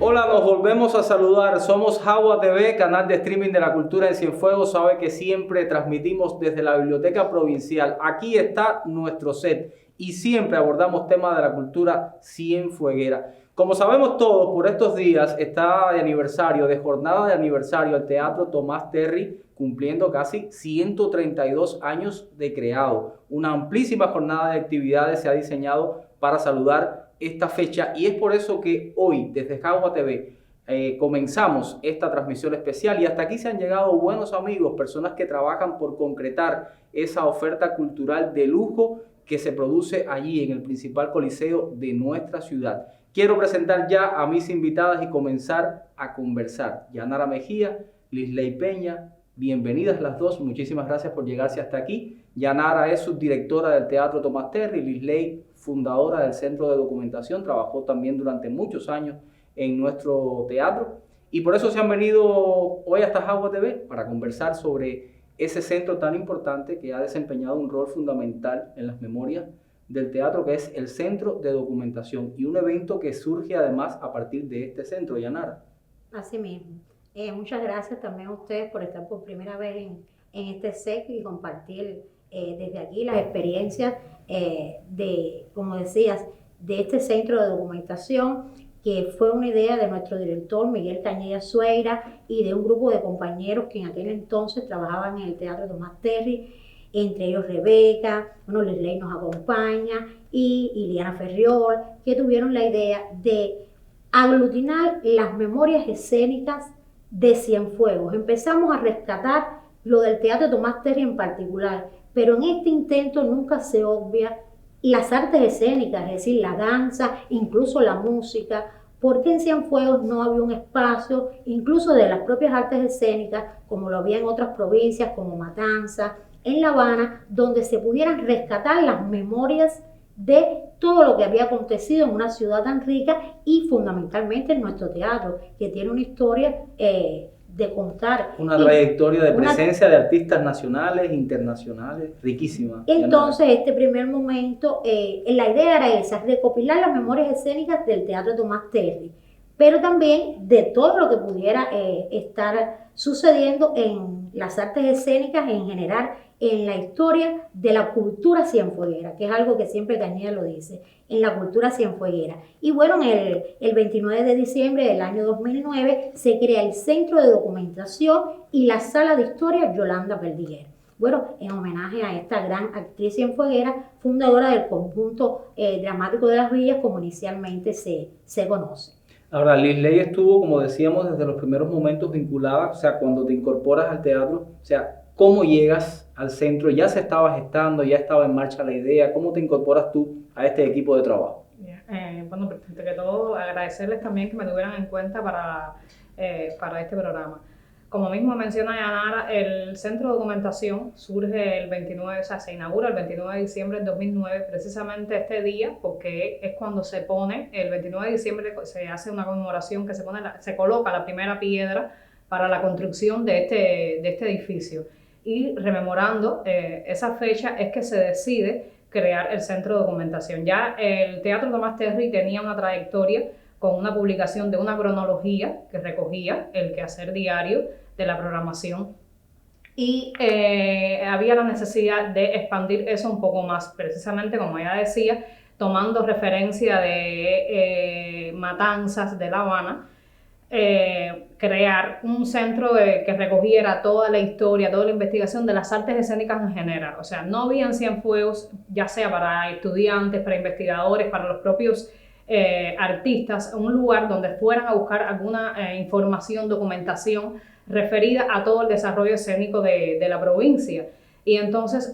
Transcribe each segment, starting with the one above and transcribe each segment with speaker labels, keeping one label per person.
Speaker 1: Hola, nos volvemos a saludar. Somos Jagua TV, canal de streaming de la cultura de Cienfuegos. Sabe que siempre transmitimos desde la Biblioteca Provincial. Aquí está nuestro set y siempre abordamos temas de la cultura cienfueguera. Como sabemos todos, por estos días está de aniversario, de jornada de aniversario, el Teatro Tomás Terry, cumpliendo casi 132 años de creado. Una amplísima jornada de actividades se ha diseñado para saludar esta fecha y es por eso que hoy desde Jagua TV comenzamos esta transmisión especial y hasta aquí se han llegado buenos amigos, personas que trabajan por concretar esa oferta cultural de lujo que se produce allí en el principal coliseo de nuestra ciudad. Quiero presentar ya a mis invitadas y comenzar a conversar. Yanara Mejía, Lisley Peña, bienvenidas las dos, muchísimas gracias por llegarse hasta aquí. Yanara es subdirectora del Teatro Tomás Terry, Lisley fundadora del Centro de Documentación, trabajó también durante muchos años en nuestro teatro y por eso se han venido hoy hasta Jagua TV para conversar sobre ese centro tan importante que ha desempeñado un rol fundamental en las memorias del teatro, que es el Centro de Documentación y un evento que surge además a partir de este centro, Yanara.
Speaker 2: Así mismo. Muchas gracias también a ustedes por estar por primera vez en este set y compartir desde aquí las experiencias como decías, de este centro de documentación, que fue una idea de nuestro director Miguel Cañella Sueira y de un grupo de compañeros que en aquel entonces trabajaban en el Teatro Tomás Terry, entre ellos Rebeca, Lisley nos acompaña, y Iliana Ferriol, que tuvieron la idea de aglutinar las memorias escénicas de Cienfuegos. Empezamos a rescatar lo del Teatro Tomás Terry en particular, pero en este intento nunca se obvia las artes escénicas, es decir, la danza, incluso la música, porque en Cienfuegos no había un espacio, incluso de las propias artes escénicas, como lo había en otras provincias como Matanzas, en La Habana, donde se pudieran rescatar las memorias de todo lo que había acontecido en una ciudad tan rica y fundamentalmente en nuestro teatro, que tiene una historia de contar.
Speaker 1: Una trayectoria de presencia de artistas nacionales, internacionales, riquísima.
Speaker 2: Entonces, este primer momento, la idea era esa, recopilar las memorias escénicas del Teatro Tomás Terry, pero también de todo lo que pudiera estar sucediendo en las artes escénicas en general, en la historia de la cultura cienfueguera, que es algo que siempre Cañella lo dice, en la cultura cienfueguera. Y bueno, el 29 de diciembre del año 2009 se crea el Centro de Documentación y la Sala de Historia Yolanda Perdiguero. Bueno, en homenaje a esta gran actriz cienfueguera, fundadora del conjunto dramático de las villas, como inicialmente se conoce.
Speaker 1: Ahora, Lisley estuvo, como decíamos, desde los primeros momentos vinculada, o sea, cuando te incorporas al teatro, o sea, ¿cómo llegas al centro? ¿Ya se estaba gestando, ya estaba en marcha la idea? ¿Cómo te incorporas tú a este equipo de trabajo?
Speaker 3: Bueno, antes que todo, agradecerles también que me tuvieran en cuenta para este programa. Como mismo menciona Yanara, el Centro de Documentación surge el 29, o sea, se inaugura el 29 de diciembre del 2009, precisamente este día, porque es cuando se pone, el 29 de diciembre se hace una conmemoración que se coloca la primera piedra para la construcción de este edificio. Y rememorando esa fecha es que se decide crear el Centro de Documentación. Ya el Teatro Tomás Terry tenía una trayectoria con una publicación de una cronología que recogía el quehacer diario de la programación y había la necesidad de expandir eso un poco más, precisamente como ella decía, tomando referencia de Matanzas de La Habana, crear un centro que recogiera toda la historia, toda la investigación de las artes escénicas en general. O sea, no habían Cienfuegos, ya sea para estudiantes, para investigadores, para los propios artistas, un lugar donde fueran a buscar alguna información, documentación referida a todo el desarrollo escénico de la provincia. Y entonces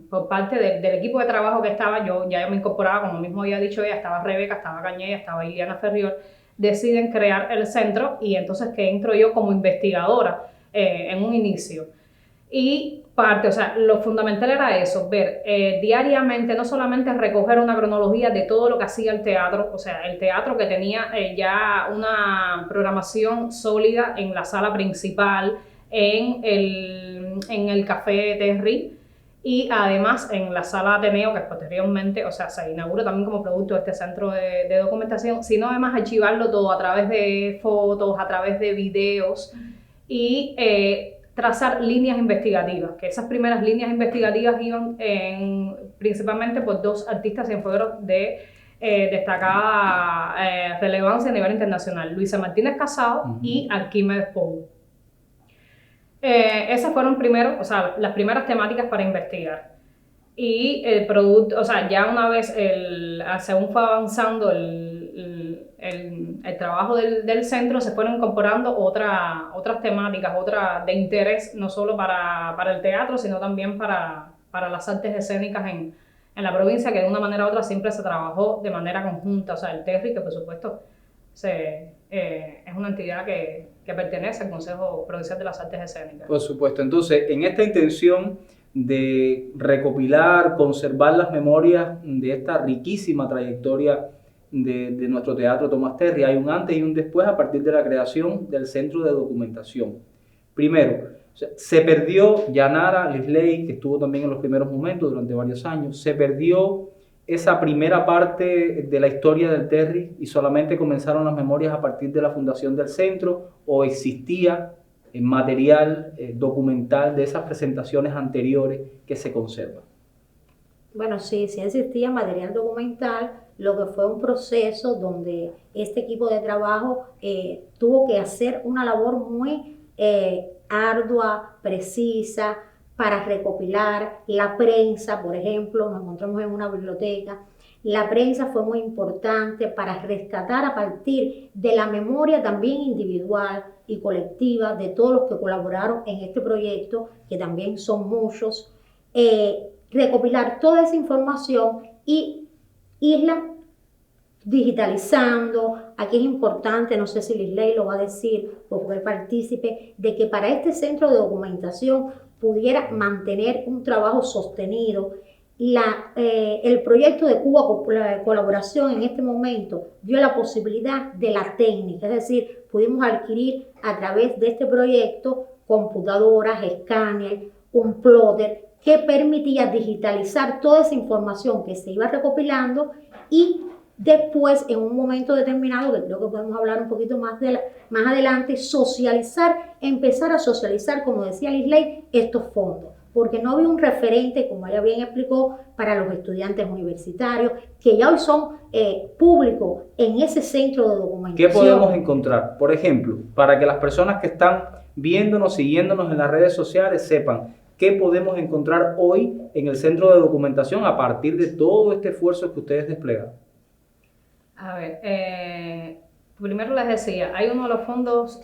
Speaker 3: por parte del equipo de trabajo que estaba, yo me incorporaba, como mismo había dicho ella, estaba Rebeca, estaba Cañella, estaba Iliana Ferriol, deciden crear el centro y entonces que entro yo como investigadora en un inicio. Y o sea, lo fundamental era eso, ver diariamente, no solamente recoger una cronología de todo lo que hacía el teatro, o sea, el teatro que tenía ya una programación sólida en la sala principal, en el Café Terry, y además en la sala Ateneo, que posteriormente, o sea, se inaugura también como producto de este centro de documentación, sino además archivarlo todo a través de fotos, a través de videos y trazar líneas investigativas, que esas primeras líneas investigativas iban principalmente por dos artistas cienfuegueros de destacada relevancia a nivel internacional, Luisa Martínez Casado y Arquímedes Pou. Esas fueron primero, o sea, las primeras temáticas para investigar. Y el producto, o sea, ya una vez, según fue avanzando el trabajo del centro, se fueron incorporando otras temáticas, otras de interés, no solo para el teatro, sino también para las artes escénicas en la provincia, que de una manera u otra siempre se trabajó de manera conjunta. O sea, el TERRI, que por supuesto es una entidad que pertenece al Consejo Provincial de las Artes Escénicas.
Speaker 1: Por supuesto. Entonces, en esta intención de recopilar, conservar las memorias de esta riquísima trayectoria de nuestro teatro Tomás Terry, hay un antes y un después a partir de la creación del Centro de Documentación. Primero, se perdió Yanara Lisley, que estuvo también en los primeros momentos durante varios años, se perdió esa primera parte de la historia del Terry y solamente comenzaron las memorias a partir de la fundación del centro, o existía material documental de esas presentaciones anteriores que se conserva.
Speaker 2: Bueno, sí existía material documental, lo que fue un proceso donde este equipo de trabajo tuvo que hacer una labor muy ardua, precisa, para recopilar la prensa. Por ejemplo, nos encontramos en una biblioteca. La prensa fue muy importante para rescatar a partir de la memoria también individual y colectiva de todos los que colaboraron en este proyecto, que también son muchos, recopilar toda esa información y irla digitalizando. Aquí es importante, no sé si Lisley lo va a decir, porque el partícipe, de que para este centro de documentación pudiera mantener un trabajo sostenido. El proyecto de Cuba Colaboración en este momento dio la posibilidad de la técnica, es decir, pudimos adquirir a través de este proyecto computadoras, escáner, un plotter que permitía digitalizar toda esa información que se iba recopilando y después, en un momento determinado, que creo que podemos hablar un poquito más adelante, empezar a socializar, como decía Lisley, estos fondos. Porque no había un referente, como ella bien explicó, para los estudiantes universitarios, que ya hoy son públicos en ese centro de documentación.
Speaker 1: ¿Qué podemos encontrar? Por ejemplo, para que las personas que están viéndonos, siguiéndonos en las redes sociales sepan qué podemos encontrar hoy en el centro de documentación a partir de todo este esfuerzo que ustedes desplegaron.
Speaker 3: A ver, primero les decía, hay uno de los fondos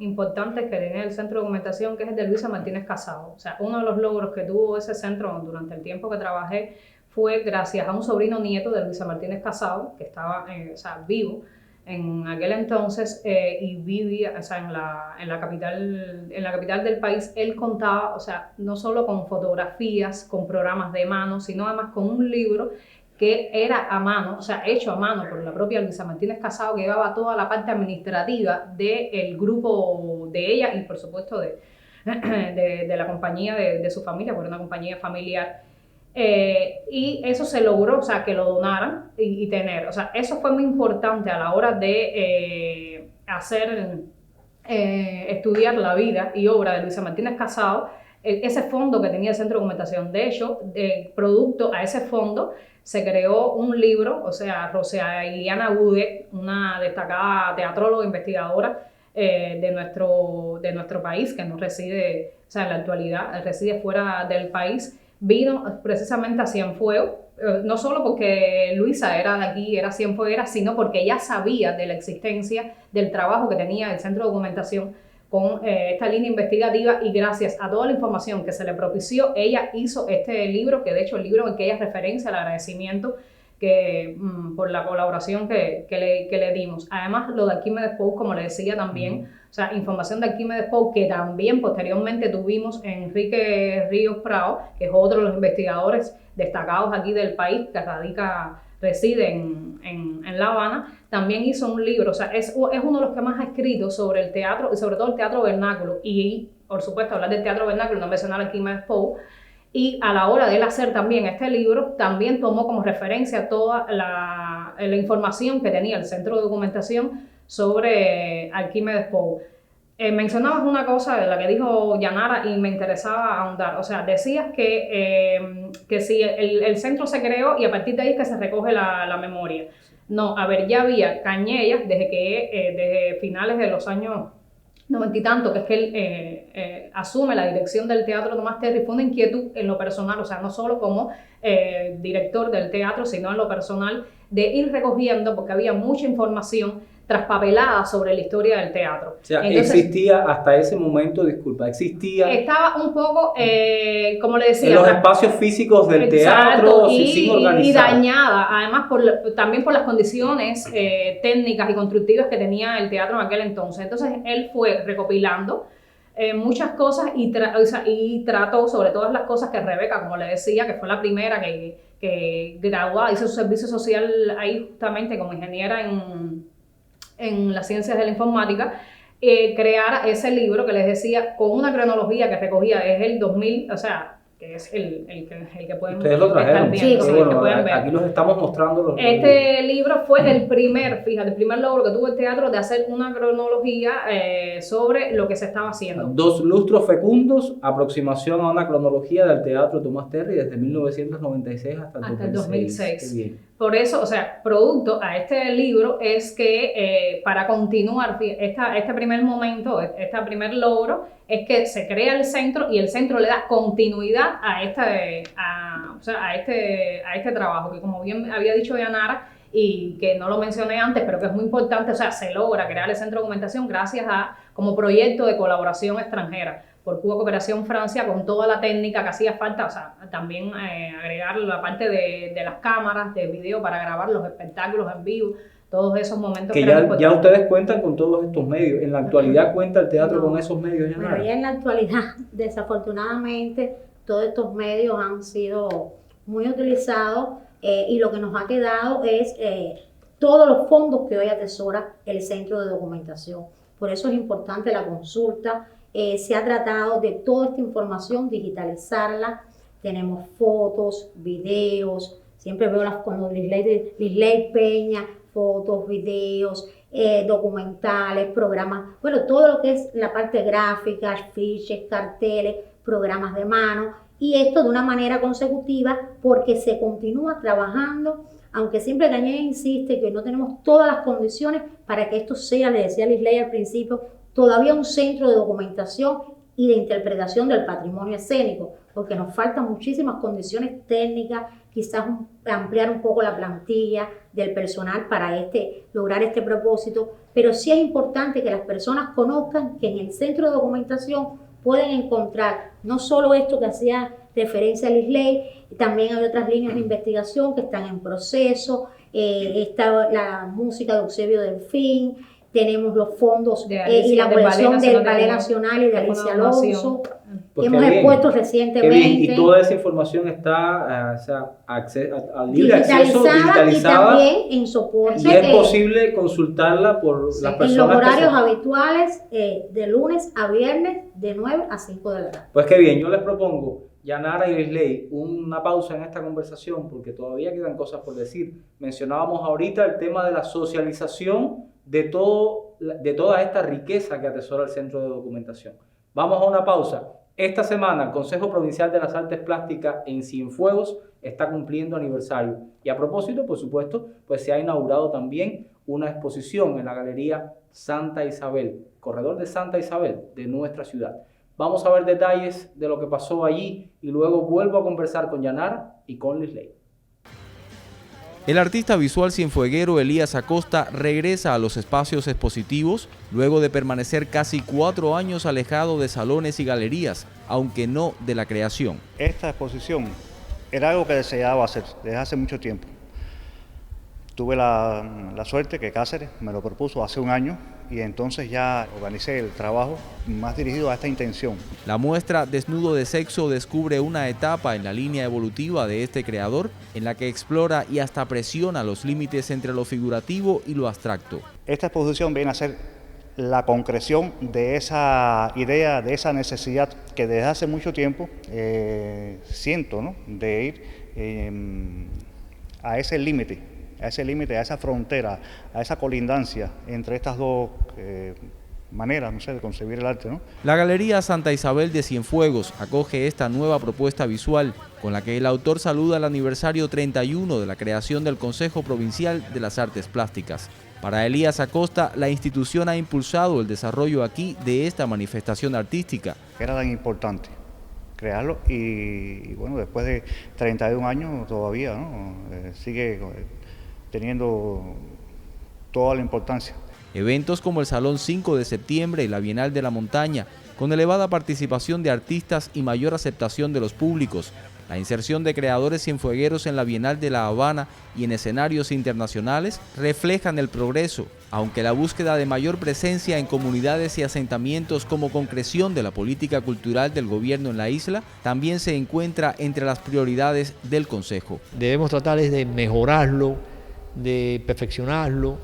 Speaker 3: importantes que tiene el Centro de Documentación, que es el de Luisa Martínez Casado. O sea, uno de los logros que tuvo ese centro durante el tiempo que trabajé fue gracias a un sobrino nieto de Luisa Martínez Casado, que estaba vivo en aquel entonces y vivía, o sea, en la capital del país. Él contaba, o sea, no solo con fotografías, con programas de mano, sino además con un libro que era a mano, o sea, hecho a mano por la propia Luisa Martínez Casado, que llevaba toda la parte administrativa del grupo de ella y, por supuesto, de la compañía de su familia, porque era una compañía familiar. Y eso se logró, o sea, que lo donaran y tener. O sea, eso fue muy importante a la hora de estudiar la vida y obra de Luisa Martínez Casado, ese fondo que tenía el Centro de Documentación. De hecho, producto a ese fondo, se creó un libro, o sea, Rosa Iliana Gude, una destacada teatróloga investigadora de nuestro país, que no reside, o sea, en la actualidad reside fuera del país, vino precisamente a Cienfuegos, no solo porque Luisa era de aquí, era cienfueguera, sino porque ella sabía de la existencia del trabajo que tenía el Centro de Documentación con esta línea investigativa, y gracias a toda la información que se le propició, ella hizo este libro, que de hecho el libro en que ella referencia el agradecimiento por la colaboración que le dimos. Además, lo de Arquímedes Pou, como le decía también, o sea, información de Arquímedes Pou, que también posteriormente tuvimos Enrique Ríos Prado, que es otro de los investigadores destacados aquí del país, que reside en La Habana. También hizo un libro, o sea, es uno de los que más ha escrito sobre el teatro y sobre todo el teatro vernáculo. Y, por supuesto, hablar del teatro vernáculo, no mencionar a Arquímedes Pou, Y a la hora de él hacer también este libro, también tomó como referencia toda la información que tenía el Centro de Documentación sobre Arquímedes Pou. Mencionabas una cosa de la que dijo Yanara y me interesaba ahondar. O sea, decías que si el centro se creó y a partir de ahí es que se recoge la memoria. No, a ver, ya había Cañellas desde finales de los años 90 y tanto, que es que él asume la dirección del Teatro Tomás Terry. Fue una inquietud en lo personal, o sea, no solo como director del teatro, sino en lo personal, de ir recogiendo, porque había mucha información traspapelada sobre la historia del teatro.
Speaker 1: O sea,
Speaker 3: entonces,
Speaker 1: existía hasta ese momento, disculpa,
Speaker 3: estaba un poco, como le decía,
Speaker 1: en los espacios físicos del teatro, sin organizar.
Speaker 3: Y dañada, además también por las condiciones técnicas y constructivas que tenía el teatro en aquel entonces. Entonces él fue recopilando muchas cosas y trató sobre todas las cosas que Rebeca, como le decía, que fue la primera que graduó, hizo su servicio social ahí justamente como ingeniera en las ciencias de la informática, creara ese libro que les decía, con una cronología que recogía desde el 2000, o sea, que es el que pueden
Speaker 1: Ustedes lo trajeron.
Speaker 3: viendo,
Speaker 2: Sí,
Speaker 3: bueno, que pueden ver.
Speaker 1: Aquí los estamos mostrando.
Speaker 3: Este libro fue el primer logro que tuvo el teatro de hacer una cronología sobre lo que se estaba haciendo.
Speaker 1: 2 lustros fecundos, aproximación a una cronología del Teatro Tomás Terry desde 1996 hasta el 2006. Qué bien.
Speaker 3: Por eso, o sea, producto a este libro es que para continuar este primer momento, este primer logro, es que se crea el centro y el centro le da continuidad a este trabajo, que como bien había dicho Yanara, y que no lo mencioné antes, pero que es muy importante, o sea, se logra crear el Centro de Documentación gracias a como proyecto de colaboración extranjera por Cuba Cooperación Francia, con toda la técnica que hacía falta, o sea, también agregar la parte de las cámaras de video para grabar los espectáculos en vivo, todos esos momentos.
Speaker 1: Que ya ustedes cuentan con todos estos medios. ¿En la actualidad cuenta el teatro con esos medios?
Speaker 2: Bueno, ya en la actualidad, desafortunadamente, todos estos medios han sido muy utilizados y lo que nos ha quedado es todos los fondos que hoy atesora el Centro de Documentación. Por eso es importante la consulta. Se ha tratado de toda esta información, digitalizarla. Tenemos fotos, videos, siempre veo con Lisley Peña, fotos, videos, documentales, programas, bueno, todo lo que es la parte gráfica, afiches, carteles, programas de mano, y esto de una manera consecutiva porque se continúa trabajando, aunque siempre Cañé insiste que no tenemos todas las condiciones para que esto sea, le decía Lisley al principio, todavía un centro de documentación y de interpretación del patrimonio escénico, porque nos faltan muchísimas condiciones técnicas, quizás ampliar un poco la plantilla del personal para lograr este propósito, pero sí es importante que las personas conozcan que en el centro de documentación pueden encontrar no solo esto que hacía referencia a Lisley, también hay otras líneas de investigación que están en proceso, está la música de Eusebio Delfín, tenemos los fondos y la colección del Ballet Nacional y de Alicia Alonso, que hemos expuesto recientemente.
Speaker 1: Y toda esa información está a libre acceso, digitalizada.
Speaker 2: Y también en soporte.
Speaker 1: Y es posible consultarla por las personas.
Speaker 2: En los horarios habituales, de lunes a viernes, de 9 a 5 de la tarde.
Speaker 1: Pues qué bien, yo les propongo, Yanara y Lisley, una pausa en esta conversación porque todavía quedan cosas por decir. Mencionábamos ahorita el tema de la socialización de toda esta riqueza que atesora el Centro de Documentación. Vamos a una pausa. Esta semana el Consejo Provincial de las Artes Plásticas en Cienfuegos está cumpliendo aniversario. Y a propósito, por supuesto, pues se ha inaugurado también una exposición en la Galería Santa Isabel, corredor de Santa Isabel de nuestra ciudad. Vamos a ver detalles de lo que pasó allí y luego vuelvo a conversar con Yanara y con Lisley.
Speaker 4: El artista visual cienfueguero Elías Acosta regresa a los espacios expositivos luego de permanecer casi 4 años alejado de salones y galerías, aunque no de la creación.
Speaker 5: Esta exposición era algo que deseaba hacer desde hace mucho tiempo. Tuve la suerte que Cáceres me lo propuso hace un año y entonces ya organicé el trabajo más dirigido a esta intención.
Speaker 4: La muestra Desnudo de Sexo descubre una etapa en la línea evolutiva de este creador en la que explora y hasta presiona los límites entre lo figurativo y lo abstracto.
Speaker 5: Esta exposición viene a ser la concreción de esa idea, de esa necesidad que desde hace mucho tiempo siento, ¿no?, de ir a ese límite, a esa frontera, a esa colindancia entre estas dos maneras, no sé, de concebir el arte, ¿no?
Speaker 4: La Galería Santa Isabel de Cienfuegos acoge esta nueva propuesta visual con la que el autor saluda el aniversario 31 de la creación del Consejo Provincial de las Artes Plásticas. Para Elías Acosta, la institución ha impulsado el desarrollo aquí de esta manifestación artística.
Speaker 5: Era tan importante crearlo y bueno, después de 31 años todavía, ¿no?, sigue teniendo toda la importancia.
Speaker 4: Eventos como el Salón 5 de septiembre y la Bienal de la Montaña, con elevada participación de artistas y mayor aceptación de los públicos, la inserción de creadores cienfuegueros en la Bienal de La Habana y en escenarios internacionales reflejan el progreso, aunque la búsqueda de mayor presencia en comunidades y asentamientos como concreción de la política cultural del gobierno en la isla también se encuentra entre las prioridades del Consejo.
Speaker 6: Debemos tratar de mejorarlo, de perfeccionarlo,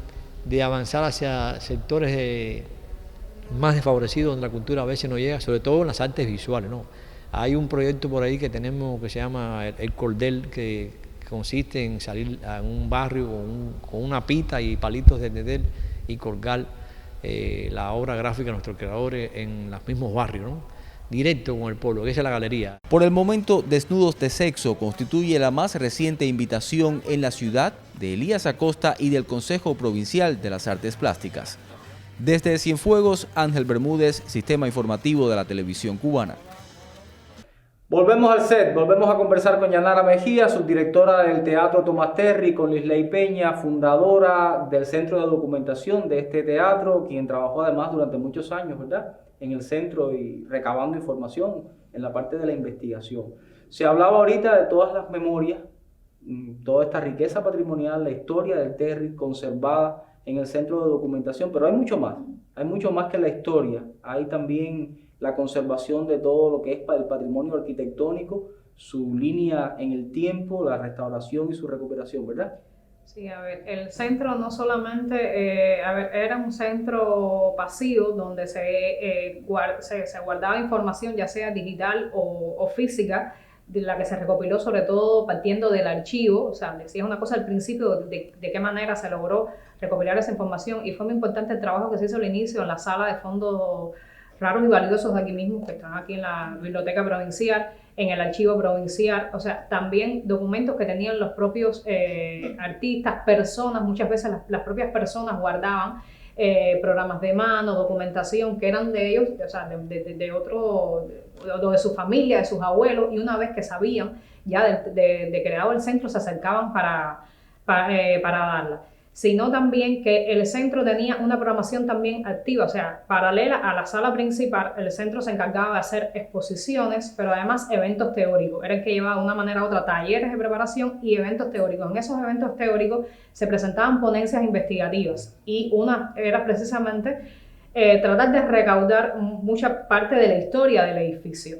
Speaker 6: de avanzar hacia sectores más desfavorecidos donde la cultura a veces no llega, sobre todo en las artes visuales, ¿no? Hay un proyecto por ahí que tenemos que se llama el Cordel, que consiste en salir a un barrio con una pita y palitos de dedel y colgar la obra gráfica de nuestros creadores en los mismos barrios, ¿no?, directo con el pueblo, que esa es la galería.
Speaker 4: Por el momento, Desnudos de Sexo constituye la más reciente invitación en la ciudad de Elías Acosta y del Consejo Provincial de las Artes Plásticas. Desde Cienfuegos, Ángel Bermúdez, Sistema Informativo de la Televisión Cubana.
Speaker 1: Volvemos al set, volvemos a conversar con Yanara Mejía, subdirectora del Teatro Tomás Terry, con Lisley Peña, fundadora del Centro de Documentación de este teatro, quien trabajó además durante muchos años, ¿verdad?, en el centro y recabando información en la parte de la investigación. Se hablaba ahorita de todas las memorias, toda esta riqueza patrimonial, la historia del Terry conservada en el Centro de Documentación, pero hay mucho más que la historia. Hay también la conservación de todo lo que es el patrimonio arquitectónico, su línea en el tiempo, la restauración y su recuperación, ¿verdad?
Speaker 3: Sí, a ver, el centro no solamente, era un centro pasivo donde se guardaba información, ya sea digital o física, de la que se recopiló sobre todo partiendo del archivo. O sea, decías una cosa al principio de qué manera se logró recopilar esa información, y fue muy importante el trabajo que se hizo al inicio en la sala de fondos raros y valiosos de aquí mismo, que están aquí en la Biblioteca Provincial, en el Archivo Provincial. O sea, también documentos que tenían los propios artistas, personas, muchas veces las propias personas guardaban programas de mano, documentación que eran de ellos, o sea, de su familia, de sus abuelos, y una vez que sabían ya de creado el centro, se acercaban para darla. Sino también que el centro tenía una programación también activa, o sea, paralela a la sala principal. El centro se encargaba de hacer exposiciones, pero además eventos teóricos. Era el que llevaba de una manera u otra talleres de preparación y eventos teóricos. En esos eventos teóricos se presentaban ponencias investigativas, y una era precisamente tratar de recaudar mucha parte de la historia del edificio.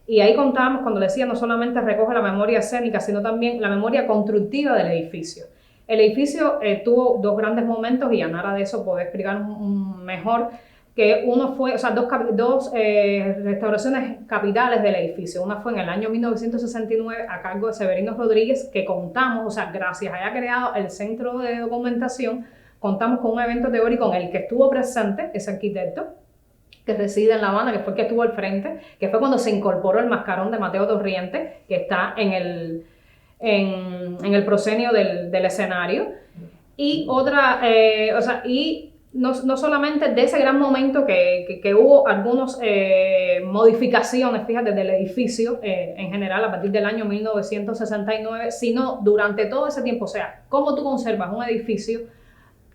Speaker 3: Y ahí contábamos, cuando decía, no solamente recoge la memoria escénica, sino también la memoria constructiva del edificio. El edificio tuvo dos grandes momentos, y Yanara de eso puede explicar mejor, que uno fue, o sea, dos restauraciones capitales del edificio. Una fue en el año 1969 a cargo de Severino Rodríguez, que contamos, o sea, gracias a haya creado el Centro de Documentación, contamos con un evento teórico en el que estuvo presente ese arquitecto que reside en La Habana, que fue el que estuvo al frente, que fue cuando se incorporó el mascarón de Mateo Torriente, que está en el proscenio del escenario. Y otra, y no solamente de ese gran momento que hubo algunas modificaciones, fíjate, del edificio en general a partir del año 1969, sino durante todo ese tiempo. O sea, cómo tú conservas un edificio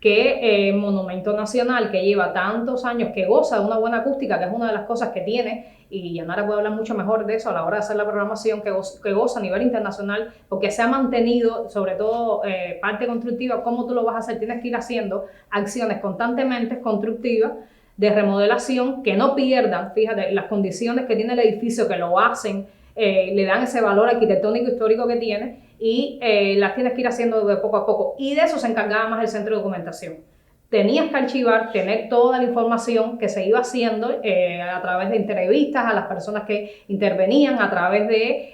Speaker 3: que monumento nacional, que lleva tantos años, que goza de una buena acústica, que es una de las cosas que tiene, y Yanara puede hablar mucho mejor de eso a la hora de hacer la programación, que goza a nivel internacional, porque se ha mantenido, sobre todo parte constructiva. ¿Cómo tú lo vas a hacer? Tienes que ir haciendo acciones constantemente constructivas de remodelación que no pierdan, fíjate, las condiciones que tiene el edificio, que lo hacen, le dan ese valor arquitectónico histórico que tiene, y las tienes que ir haciendo de poco a poco. Y de eso se encargaba más el Centro de Documentación. tenías que archivar, tener toda la información que se iba haciendo a través de entrevistas a las personas que intervenían, a través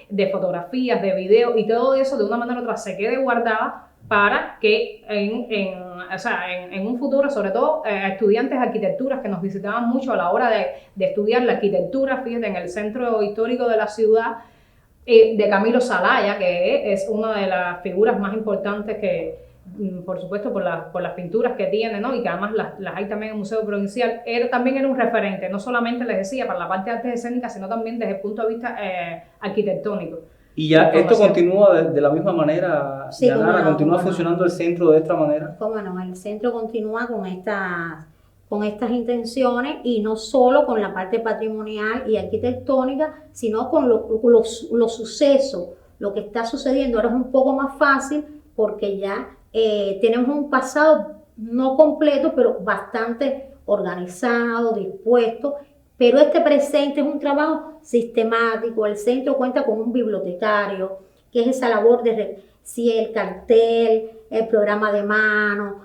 Speaker 3: de fotografías, de videos, y todo eso de una manera u otra se quede guardada para que en un futuro, sobre todo estudiantes de arquitectura que nos visitaban mucho a la hora de estudiar la arquitectura, fíjate, en el centro histórico de la ciudad, de Camilo Zelaya, que es una de las figuras más importantes que, por supuesto, por las pinturas que tiene, ¿no? Y que además las hay también en el Museo Provincial, también era un referente, no solamente, les decía, para la parte de artes escénicas, sino también desde el punto de vista arquitectónico.
Speaker 1: Y ya esto continúa de la misma manera,
Speaker 2: sí,
Speaker 1: Yanara, continúa funcionando el centro de esta manera.
Speaker 2: Cómo no, el centro continúa con estas intenciones, y no solo con la parte patrimonial y arquitectónica, sino con los sucesos, lo que está sucediendo. Ahora es un poco más fácil porque ya tenemos un pasado no completo, pero bastante organizado, dispuesto. Pero este presente es un trabajo sistemático. El centro cuenta con un bibliotecario, que es esa labor de si el cartel, el programa de mano.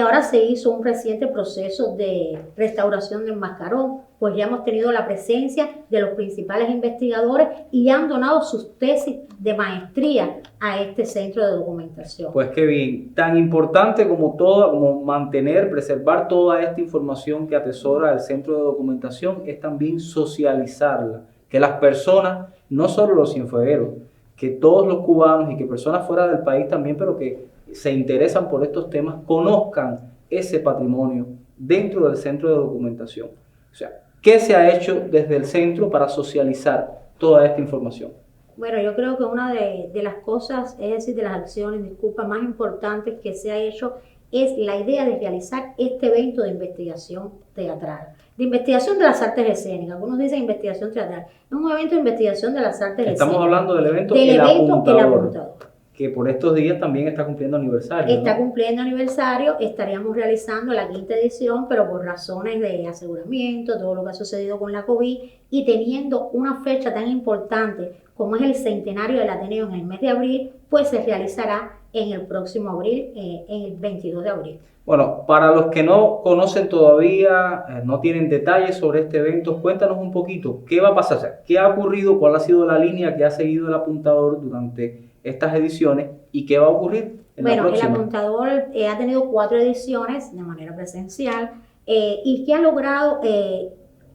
Speaker 2: Ahora se hizo un reciente proceso de restauración del mascarón, pues ya hemos tenido la presencia de los principales investigadores y han donado sus tesis de maestría a este centro de documentación.
Speaker 1: Pues qué bien, tan importante como mantener, preservar toda esta información que atesora el centro de documentación, es también socializarla, que las personas, no solo los cienfuegueros, que todos los cubanos y que personas fuera del país también, pero que se interesan por estos temas, conozcan ese patrimonio dentro del centro de documentación. O sea, ¿qué se ha hecho desde el centro para socializar toda esta información?
Speaker 2: Bueno, yo creo que una de las cosas, es decir, de las acciones, disculpa, más importantes que se ha hecho es la idea de realizar este evento de investigación teatral, de investigación de las artes escénicas. Algunos dicen investigación teatral, es un evento de investigación de las artes escénicas.
Speaker 1: Estamos hablando del evento El Apuntador, que por estos días también está cumpliendo aniversario.
Speaker 2: Está cumpliendo aniversario, estaríamos realizando la 5ª edición, pero por razones de aseguramiento, todo lo que ha sucedido con la COVID, y teniendo una fecha tan importante como es el centenario del Ateneo en el mes de abril, pues se realizará en el próximo abril, en el 22 de abril.
Speaker 1: Bueno, para los que no conocen todavía, no tienen detalles sobre este evento, cuéntanos un poquito, ¿qué va a pasar? O sea, ¿qué ha ocurrido? ¿Cuál ha sido la línea que ha seguido el Apuntador durante estas ediciones y qué va a ocurrir en la próxima?
Speaker 2: El Apuntador ha tenido 4 ediciones de manera presencial y que ha logrado,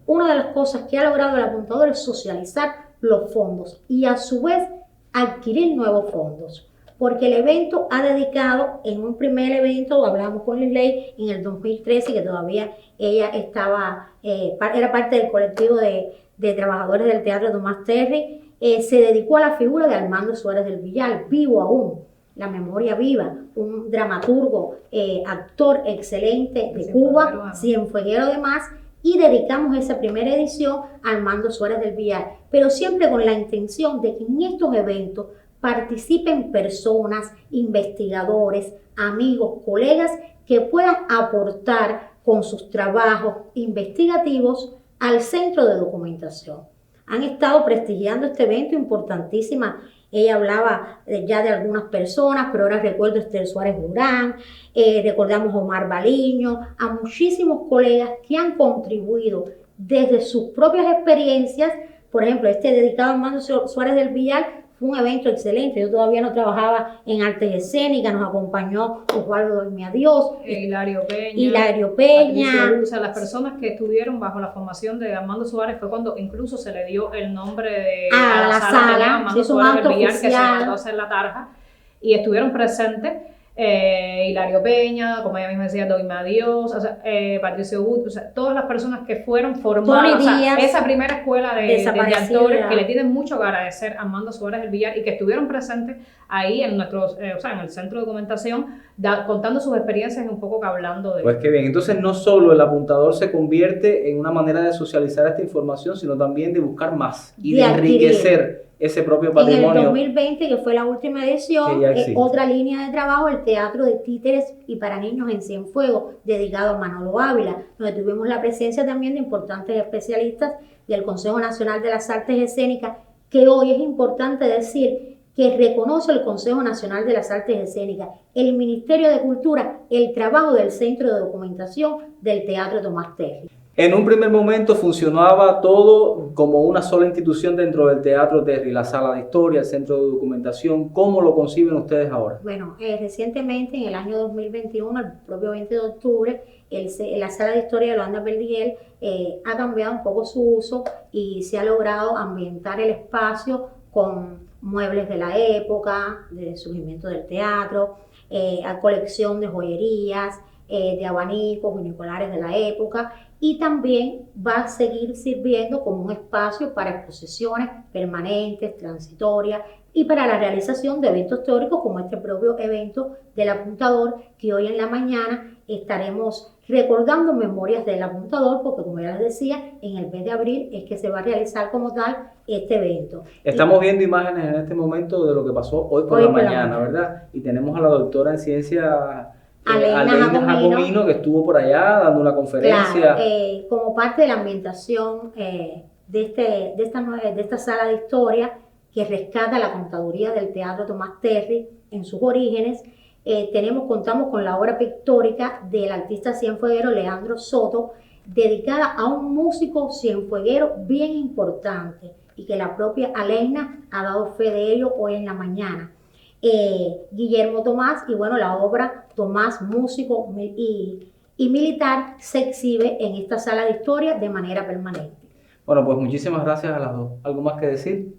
Speaker 2: una de las cosas que ha logrado el Apuntador es socializar los fondos y a su vez adquirir nuevos fondos, porque el evento ha dedicado, en un primer evento, hablamos con Lisley en el 2013, que todavía ella era parte del colectivo de trabajadores del Teatro Tomás Terry, se dedicó a la figura de Armando Suárez del Villar, vivo aún, la memoria viva, un dramaturgo, actor excelente de Cuba, cienfueguero además, y dedicamos esa primera edición a Armando Suárez del Villar, pero siempre con la intención de que en estos eventos participen personas, investigadores, amigos, colegas que puedan aportar con sus trabajos investigativos al centro de documentación. Han estado prestigiando este evento importantísima. Ella hablaba ya de algunas personas, pero ahora recuerdo a Esther Suárez Durán, recordamos a Omar Baliño, a muchísimos colegas que han contribuido desde sus propias experiencias. Por ejemplo, dedicado a Armando Suárez del Villar fue un evento excelente. Yo todavía no trabajaba en artes escénicas, nos acompañó Osvaldo Doime a Dios,
Speaker 3: Hilario
Speaker 2: Peña,
Speaker 3: Patricio Luz. Las personas que estuvieron bajo la formación de Armando Suárez fue cuando incluso se le dio el nombre a la sala de Armando Suárez del Villar, que se mandó a hacer la tarja, y estuvieron presentes Hilario Peña, como ella misma decía, Doime a Dios, Patricio Gut, todas las personas que fueron formadas, esa primera escuela de actores que le tienen mucho que agradecer a Armando Suárez del Villar y que estuvieron presentes ahí en nuestros, en el centro de documentación, contando sus experiencias y un poco hablando de...
Speaker 1: Pues qué bien, entonces no solo el Apuntador se convierte en una manera de socializar esta información, sino también de buscar más y de enriquecer ese propio patrimonio.
Speaker 2: En el 2020, que fue la última edición, otra línea de trabajo, el Teatro de Títeres y para Niños en Cienfuegos, dedicado a Manolo Ávila, donde tuvimos la presencia también de importantes especialistas del Consejo Nacional de las Artes Escénicas, que hoy es importante decir que reconoce el Consejo Nacional de las Artes Escénicas, el Ministerio de Cultura, el trabajo del Centro de Documentación del Teatro Tomás Terry.
Speaker 1: En un primer momento funcionaba todo como una sola institución dentro del Teatro Terry, la Sala de Historia, el Centro de Documentación. ¿Cómo lo conciben ustedes ahora?
Speaker 2: Bueno, recientemente, en el año 2021, el propio 20 de octubre, la Sala de Historia de Loanda Verdigel ha cambiado un poco su uso y se ha logrado ambientar el espacio con muebles de la época, del surgimiento del teatro, a colección de joyerías, de abanicos uniculares de la época, y también va a seguir sirviendo como un espacio para exposiciones permanentes, transitorias y para la realización de eventos teóricos como este propio evento del apuntador, que hoy en la mañana estaremos recordando memorias del apuntador, porque como ya les decía, en el mes de abril es que se va a realizar como tal este evento.
Speaker 1: Estamos viendo imágenes en este momento de lo que pasó hoy por la mañana, ¿verdad? Y tenemos a la doctora en ciencia Aleina Jacomino, que estuvo por allá dando una conferencia.
Speaker 2: Claro, como parte de la ambientación de esta sala de historia que rescata la contaduría del Teatro Tomás Terry en sus orígenes, contamos con la obra pictórica del artista cienfueguero Leandro Soto, dedicada a un músico cienfueguero bien importante y que la propia Aleina ha dado fe de ello hoy en la mañana. Guillermo Tomás, y bueno, la obra Tomás, músico y militar, se exhibe en esta sala de historia de manera permanente.
Speaker 1: Bueno, pues muchísimas gracias a las dos. ¿Algo más que decir?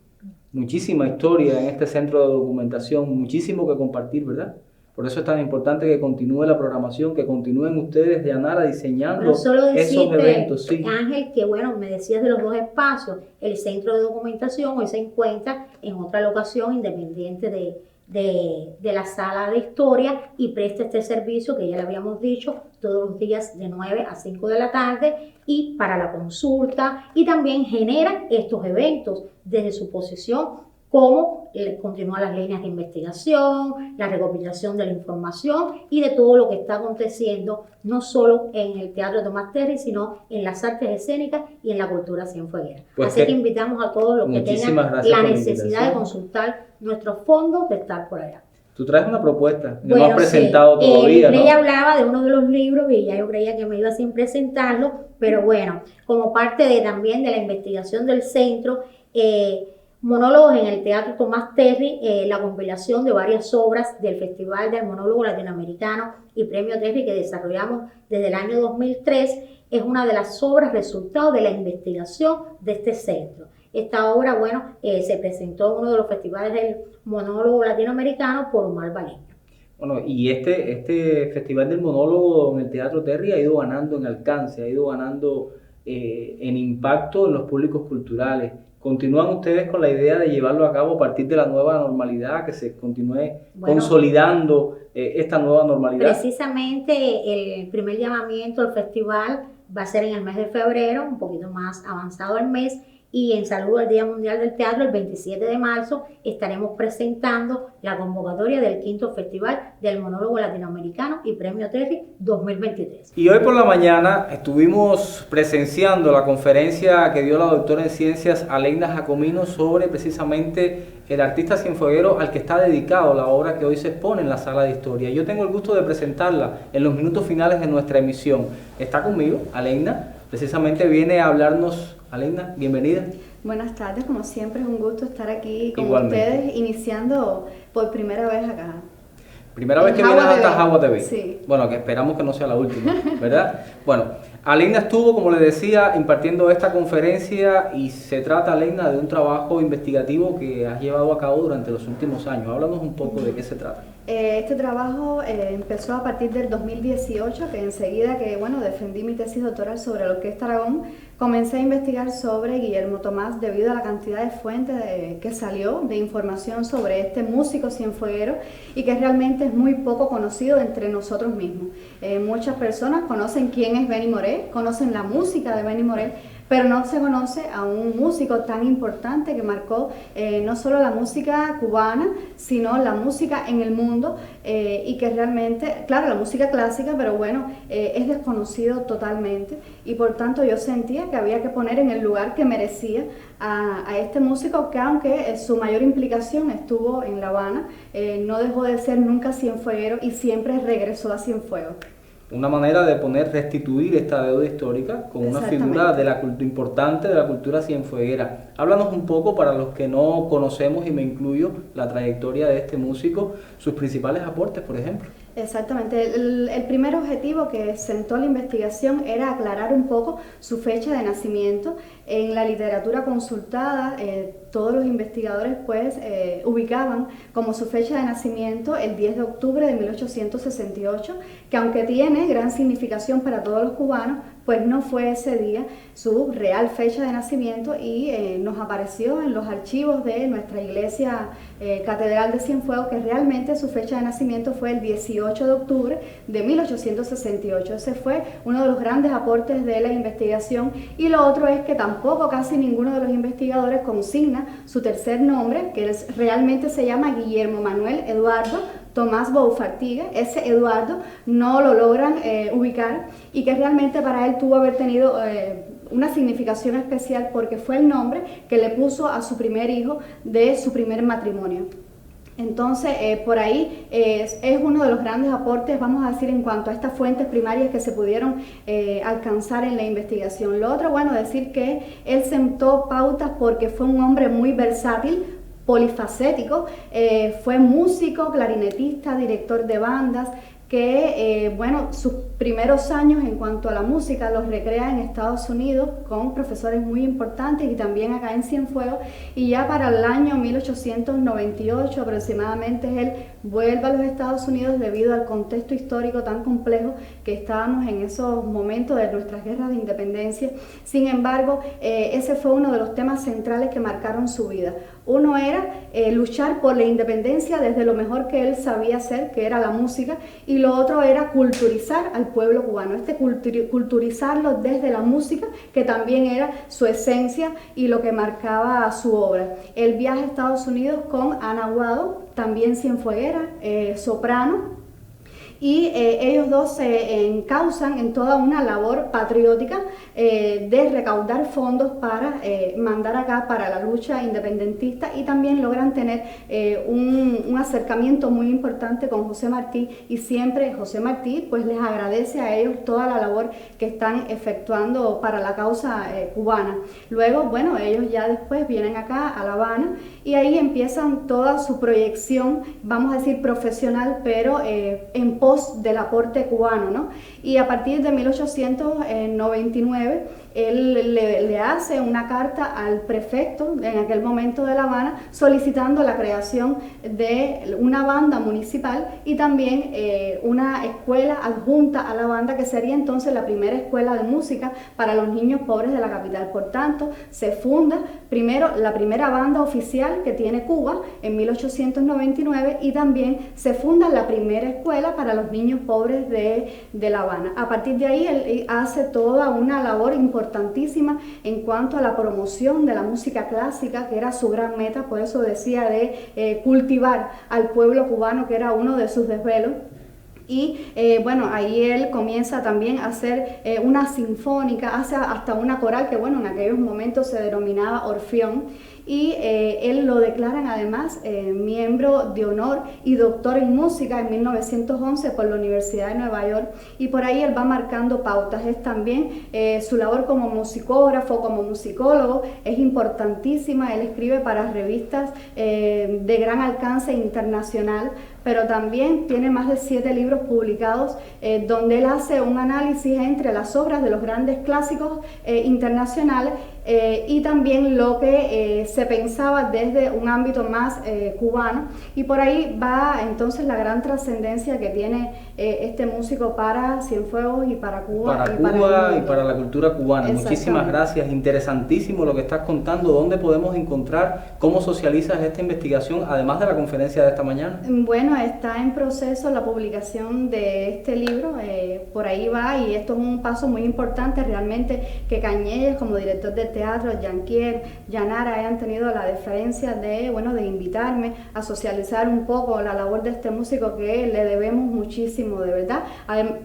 Speaker 1: Muchísima historia en este centro de documentación, muchísimo que compartir, ¿verdad? Por eso es tan importante que continúe la programación, que continúen ustedes de Yanara diseñando esos eventos. Sí.
Speaker 2: Ángel, que bueno, me decías de los dos espacios. El centro de documentación hoy se encuentra en otra locación independiente de la sala de historia y presta este servicio que ya le habíamos dicho todos los días de 9 a 5 de la tarde y para la consulta, y también genera estos eventos desde su posición como continúan las líneas de investigación, la recopilación de la información y de todo lo que está aconteciendo no solo en el Teatro Tomás Terry, sino en las artes escénicas y en la cultura cienfueguera.
Speaker 1: Pues
Speaker 2: así que invitamos a todos los que tengan la necesidad de consultar nuestros fondos, de estar por allá.
Speaker 1: Tú traes una propuesta, no has presentado todavía, ¿no?
Speaker 2: Ella hablaba de uno de los libros y ya yo creía que me iba sin presentarlo, pero bueno, como parte también de la investigación del centro, monólogos en el Teatro Tomás Terry, la compilación de varias obras del Festival del Monólogo Latinoamericano y Premio Terry que desarrollamos desde el año 2003, es una de las obras resultado de la investigación de este centro. Esta obra, bueno, se presentó en uno de los festivales del Monólogo Latinoamericano por Omar Valeño.
Speaker 1: Bueno, y este Festival del Monólogo en el Teatro Terry ha ido ganando en alcance, ha ido ganando en impacto en los públicos culturales. ¿Continúan ustedes con la idea de llevarlo a cabo a partir de la nueva normalidad, que se continúe consolidando esta nueva normalidad?
Speaker 2: Precisamente el primer llamamiento al festival va a ser en el mes de febrero, un poquito más avanzado el mes, y en saludo al Día Mundial del Teatro, el 27 de marzo, estaremos presentando la convocatoria del 5º Festival del Monólogo Latinoamericano y Premio Terry 2023.
Speaker 1: Y hoy por la mañana estuvimos presenciando la conferencia que dio la doctora en Ciencias Aleina Jacomino sobre precisamente el artista cienfueguero al que está dedicado la obra que hoy se expone en la Sala de Historia. Yo tengo el gusto de presentarla en los minutos finales de nuestra emisión. Está conmigo, Aleina, precisamente viene a hablarnos. Aleina, bienvenida.
Speaker 7: Buenas tardes, como siempre es un gusto estar aquí con ustedes, iniciando por primera vez acá.
Speaker 1: Primera vez que vienes hasta Jagua TV.
Speaker 7: Sí.
Speaker 1: Bueno, que esperamos que no sea la última, ¿verdad? Bueno, Aleina estuvo, como le decía, impartiendo esta conferencia y se trata, Aleina, de un trabajo investigativo que has llevado a cabo durante los últimos años. Háblanos un poco de qué se trata.
Speaker 7: Este trabajo empezó a partir del 2018, que enseguida que defendí mi tesis doctoral sobre la Orquesta Aragón, comencé a investigar sobre Guillermo Tomás debido a la cantidad de fuentes que salió de información sobre este músico cienfueguero y que realmente es muy poco conocido entre nosotros mismos. Muchas personas conocen quién es Benny Moré, conocen la música de Benny Moré, pero no se conoce a un músico tan importante que marcó no solo la música cubana, sino la música en el mundo, y que realmente, claro, la música clásica, pero bueno, es desconocido totalmente, y por tanto yo sentía que había que poner en el lugar que merecía a este músico, que aunque su mayor implicación estuvo en La Habana, no dejó de ser nunca cienfueguero y siempre regresó a Cienfuegos.
Speaker 1: Una manera de restituir esta deuda histórica con una figura de la importante de la cultura cienfueguera. Háblanos un poco, para los que no conocemos, y me incluyo, la trayectoria de este músico, sus principales aportes, por ejemplo.
Speaker 7: Exactamente. El primer objetivo que sentó la investigación era aclarar un poco su fecha de nacimiento. En la literatura consultada, todos los investigadores pues ubicaban como su fecha de nacimiento el 10 de octubre de 1868, que aunque tiene gran significación para todos los cubanos, pues no fue ese día su real fecha de nacimiento, y nos apareció en los archivos de nuestra iglesia Catedral de Cienfuegos que realmente su fecha de nacimiento fue el 18 de octubre de 1868. Ese fue uno de los grandes aportes de la investigación, y lo otro es que tampoco casi ninguno de los investigadores consigna su tercer nombre, que realmente se llama Guillermo Manuel Eduardo Tomás Beaufartigue. Ese Eduardo no lo logran ubicar, y que realmente para él tuvo haber tenido una significación especial porque fue el nombre que le puso a su primer hijo de su primer matrimonio. Entonces, por ahí es uno de los grandes aportes, vamos a decir, en cuanto a estas fuentes primarias que se pudieron alcanzar en la investigación. Lo otro, bueno, decir que él sentó pautas porque fue un hombre muy versátil, polifacético, fue músico, clarinetista, director de bandas, que bueno, sus primeros años en cuanto a la música los recrea en Estados Unidos con profesores muy importantes, y también acá en Cienfuegos, y ya para el año 1898 aproximadamente él vuelve a los Estados Unidos debido al contexto histórico tan complejo que estábamos en esos momentos de nuestras guerras de independencia. Sin embargo, ese fue uno de los temas centrales que marcaron su vida. Uno era luchar por la independencia desde lo mejor que él sabía hacer, que era la música, y lo otro era culturizar al pueblo cubano, culturizarlo desde la música, que también era su esencia y lo que marcaba su obra. El viaje a Estados Unidos con Ana Aguado, también cienfueguera, soprano, y ellos dos se encausan en toda una labor patriótica de recaudar fondos para mandar acá para la lucha independentista, y también logran tener un acercamiento muy importante con José Martí, y siempre José Martí pues les agradece a ellos toda la labor que están efectuando para la causa cubana. Luego, bueno, ellos ya después vienen acá a La Habana, y ahí empiezan toda su proyección, vamos a decir profesional, pero en pos del aporte cubano, ¿no? Y a partir de 1899 él le hace una carta al prefecto en aquel momento de La Habana solicitando la creación de una banda municipal y también una escuela adjunta a la banda, que sería entonces la primera escuela de música para los niños pobres de la capital. Por tanto, se funda primero la primera banda oficial que tiene Cuba en 1899, y también se funda la primera escuela para los niños pobres de La Habana. A partir de ahí él hace toda una labor importantísima en cuanto a la promoción de la música clásica, que era su gran meta. Por eso decía de cultivar al pueblo cubano, que era uno de sus desvelos. Y bueno, ahí él comienza también a hacer una sinfónica, hace hasta una coral que, bueno, en aquellos momentos se denominaba Orfeón, y él lo declaran además miembro de honor y doctor en música en 1911 por la Universidad de Nueva York, y por ahí él va marcando pautas. Es también su labor como musicógrafo, como musicólogo, es importantísima. Él escribe para revistas de gran alcance internacional, pero también tiene más de 7 libros publicados donde él hace un análisis entre las obras de los grandes clásicos internacionales y también lo que se pensaba desde un ámbito más cubano, y por ahí va entonces la gran trascendencia que tiene este músico para Cienfuegos y para Cuba.
Speaker 1: Para Cuba y para la cultura cubana. Muchísimas gracias, interesantísimo lo que estás contando. ¿Dónde podemos encontrar, cómo socializas esta investigación, además de la conferencia de esta mañana?
Speaker 7: Bueno, está en proceso la publicación de este libro, por ahí va, y esto es un paso muy importante realmente, que Cañellas como director de teatro, Yanquier, Yanara hayan tenido la deferencia de invitarme a socializar un poco la labor de este músico que le debemos muchísimo, de verdad,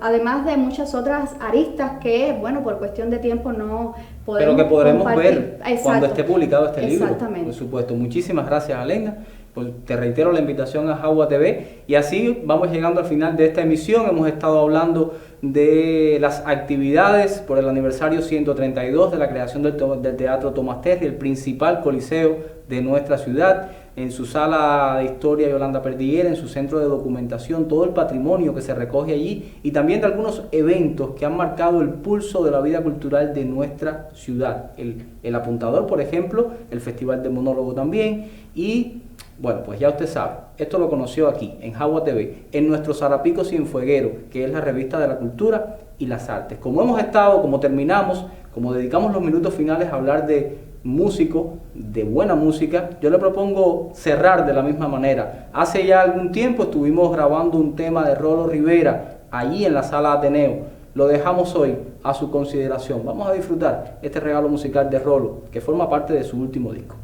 Speaker 7: además de muchas otras aristas que, bueno, por cuestión de tiempo no podemos,
Speaker 1: pero que podremos
Speaker 7: compartir.
Speaker 1: ver cuando esté publicado este libro.
Speaker 7: Exactamente.
Speaker 1: Por supuesto. Muchísimas gracias, Alena. Pues te reitero la invitación a Jagua TV, y así vamos llegando al final de esta emisión. Hemos estado hablando de las actividades por el aniversario 132 de la creación del Teatro Tomás Terry, el principal coliseo de nuestra ciudad, en su sala de historia Yolanda Perdiguera, en su centro de documentación, todo el patrimonio que se recoge allí, y también de algunos eventos que han marcado el pulso de la vida cultural de nuestra ciudad. El Apuntador, por ejemplo, el Festival de Monólogo también, y bueno, pues ya usted sabe, esto lo conoció aquí, en Jagua TV, en nuestro Sarapico Cienfueguero, que es la revista de la cultura y las artes. Como hemos estado, como terminamos, como dedicamos los minutos finales a hablar de músico, de buena música, yo le propongo cerrar de la misma manera. Hace ya algún tiempo estuvimos grabando un tema de Rolo Rivera, allí en la Sala Ateneo. Lo dejamos hoy a su consideración. Vamos a disfrutar este regalo musical de Rolo, que forma parte de su último disco.